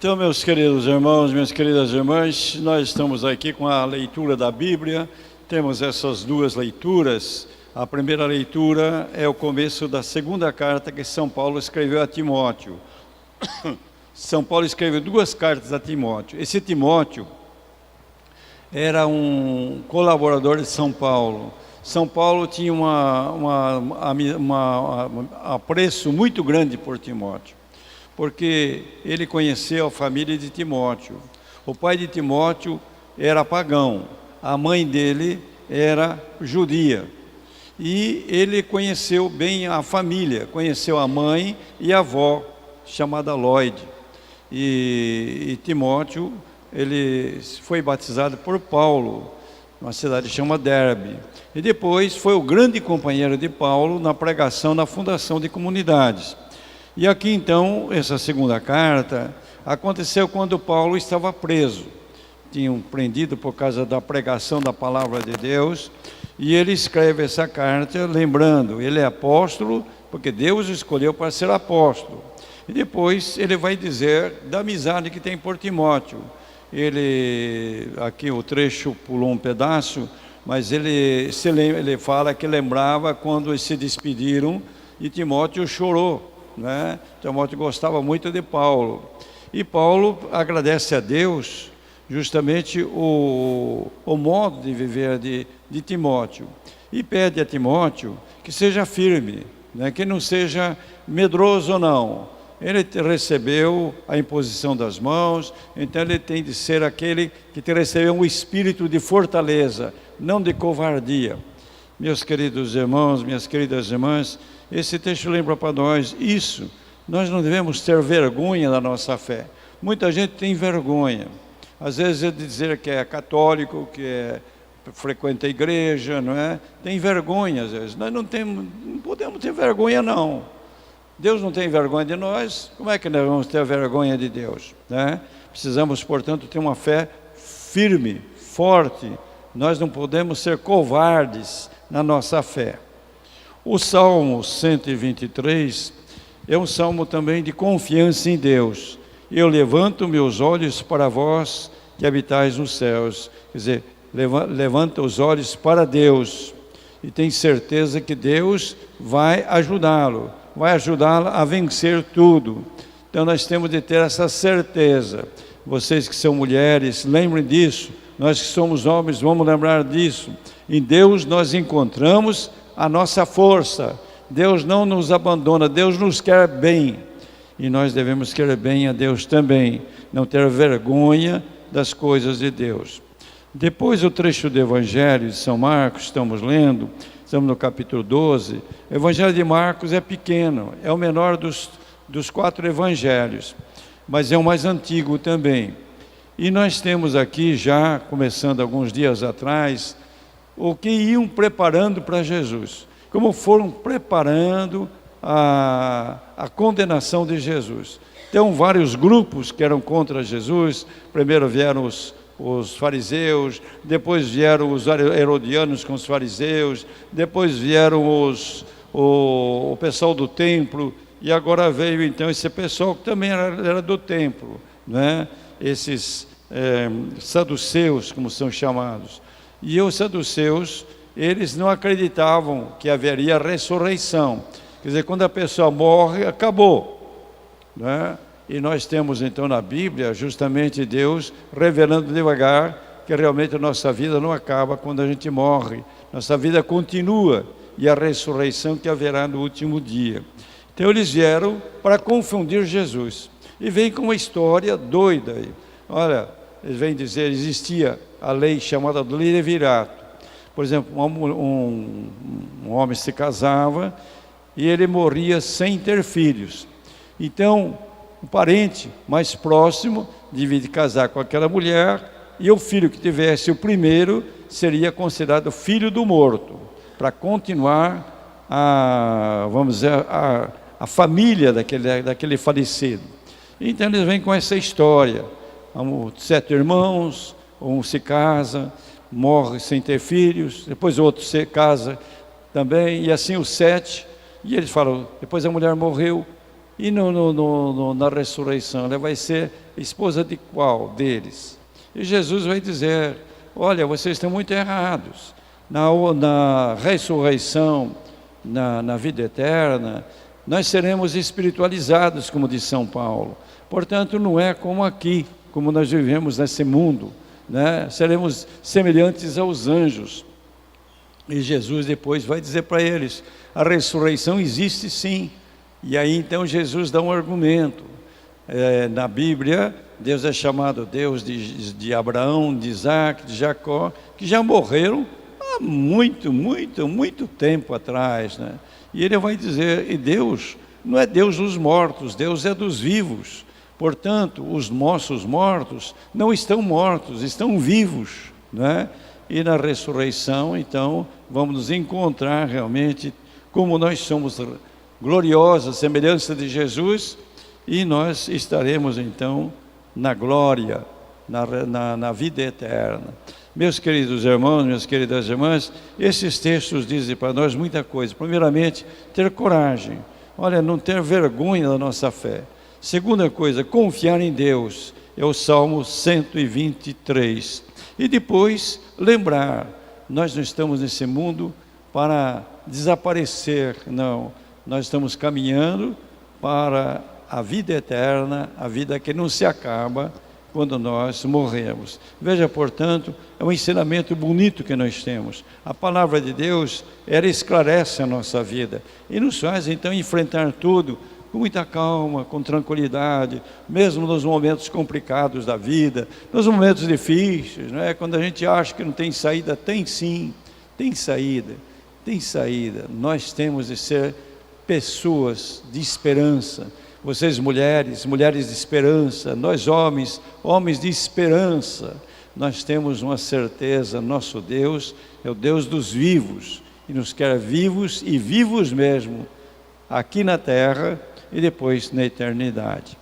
Então, meus queridos irmãos, minhas queridas irmãs, nós estamos aqui com a leitura da Bíblia. Temos essas duas leituras. A primeira leitura é o começo da segunda carta que São Paulo escreveu a Timóteo. São Paulo escreveu duas cartas a Timóteo. Esse Timóteo era um colaborador de São Paulo. São Paulo tinha um apreço muito grande por Timóteo, porque ele conheceu a família de Timóteo. O pai de Timóteo era pagão, a mãe dele era judia. E ele conheceu bem a família, conheceu a mãe e a avó, chamada Lloyd. E Timóteo, ele foi batizado por Paulo, numa cidade chamada Derbe. E depois foi o grande companheiro de Paulo na pregação, na fundação de comunidades. E aqui então, essa segunda carta, aconteceu quando Paulo estava preso. Tinham prendido por causa da pregação da palavra de Deus, e ele escreve essa carta lembrando, ele é apóstolo, porque Deus o escolheu para ser apóstolo. E depois ele vai dizer da amizade que tem por Timóteo. Aqui o trecho pulou um pedaço, mas ele fala que lembrava quando eles se despediram e Timóteo chorou, né? Timóteo gostava muito de Paulo. E Paulo agradece a Deus justamente o modo de viver de Timóteo. E pede a Timóteo que seja firme, né? Que não seja medroso não. Ele recebeu a imposição das mãos, então ele tem de ser aquele que recebeu um espírito de fortaleza, não de covardia. Meus queridos irmãos, minhas queridas irmãs, esse texto lembra para nós isso. Nós não devemos ter vergonha da nossa fé. Muita gente tem vergonha. Às vezes é de dizer que é católico, que frequenta a igreja, não é? Tem vergonha às vezes. Nós não podemos ter vergonha não. Deus não tem vergonha de nós, como é que nós vamos ter vergonha de Deus, né? Precisamos, portanto, ter uma fé firme, forte. Nós não podemos ser covardes na nossa fé. O Salmo 123 é um salmo também de confiança em Deus. Eu levanto meus olhos para vós que habitais nos céus. Quer dizer, levanta os olhos para Deus e tem certeza que Deus vai ajudá-lo. Vai ajudá-la a vencer tudo. Então nós temos de ter essa certeza. Vocês que são mulheres, lembrem disso. Nós que somos homens, vamos lembrar disso. Em Deus nós encontramos a nossa força. Deus não nos abandona, Deus nos quer bem. E nós devemos querer bem a Deus também. Não ter vergonha das coisas de Deus. Depois o trecho do Evangelho de São Marcos, estamos lendo. Estamos no capítulo 12, o Evangelho de Marcos é pequeno, é o menor dos 4 evangelhos, mas é o mais antigo também. E nós temos aqui já, começando alguns dias atrás, o que iam preparando para Jesus, como foram preparando a condenação de Jesus. Então, vários grupos que eram contra Jesus, primeiro vieram os fariseus, depois vieram os herodianos com os fariseus, depois vieram o pessoal do templo, e agora veio então esse pessoal que também era do templo, né? Esses saduceus, como são chamados. E os saduceus, eles não acreditavam que haveria ressurreição. Quer dizer, quando a pessoa morre, acabou, né? E nós temos então na Bíblia justamente Deus revelando devagar que realmente a nossa vida não acaba quando a gente morre. Nossa vida continua e a ressurreição que haverá no último dia. Então eles vieram para confundir Jesus. E vem com uma história doida. Olha, eles vêm dizer, existia a lei chamada do levirato. Por exemplo, um homem se casava e ele morria sem ter filhos. Então, o parente mais próximo devia casar com aquela mulher e o filho que tivesse o primeiro seria considerado filho do morto, para continuar vamos dizer, a família daquele falecido. Então eles vêm com essa história, 7 irmãos, um se casa, morre sem ter filhos, depois o outro se casa também, e assim os 7, e eles falam, depois a mulher morreu, E na ressurreição, ela vai ser esposa de qual deles? E Jesus vai dizer, olha, vocês estão muito errados. Na ressurreição, na vida eterna, nós seremos espiritualizados, como diz São Paulo. Portanto, não é como aqui, como nós vivemos nesse mundo, né? Seremos semelhantes aos anjos. E Jesus depois vai dizer para eles, a ressurreição existe sim. E aí então Jesus dá um argumento. Na Bíblia, Deus é chamado Deus de Abraão, de Isaac, de Jacó, que já morreram há muito tempo atrás, né? E ele vai dizer, e Deus não é Deus dos mortos, Deus é dos vivos. Portanto, os nossos mortos não estão mortos, estão vivos, né? E na ressurreição, então, vamos nos encontrar realmente como nós somos gloriosos, semelhança de Jesus, e nós estaremos então na glória, na vida eterna. Meus queridos irmãos, minhas queridas irmãs, esses textos dizem para nós muita coisa. Primeiramente, ter coragem. Olha, não ter vergonha da nossa fé. Segunda coisa, confiar em Deus. É o Salmo 123. E depois, lembrar, nós não estamos nesse mundo para desaparecer, não. Nós estamos caminhando para a vida eterna, a vida que não se acaba quando nós morremos. Veja, portanto, é um ensinamento bonito que nós temos. A palavra de Deus, ela esclarece a nossa vida e nos faz, então, enfrentar tudo com muita calma, com tranquilidade, mesmo nos momentos complicados da vida, nos momentos difíceis, não é? Quando a gente acha que não tem saída, tem sim, tem saída, tem saída. Nós temos de ser pessoas de esperança. Vocês mulheres, mulheres de esperança, nós homens, homens de esperança, nós temos uma certeza, nosso Deus é o Deus dos vivos, e nos quer vivos e vivos mesmo, aqui na terra e depois na eternidade.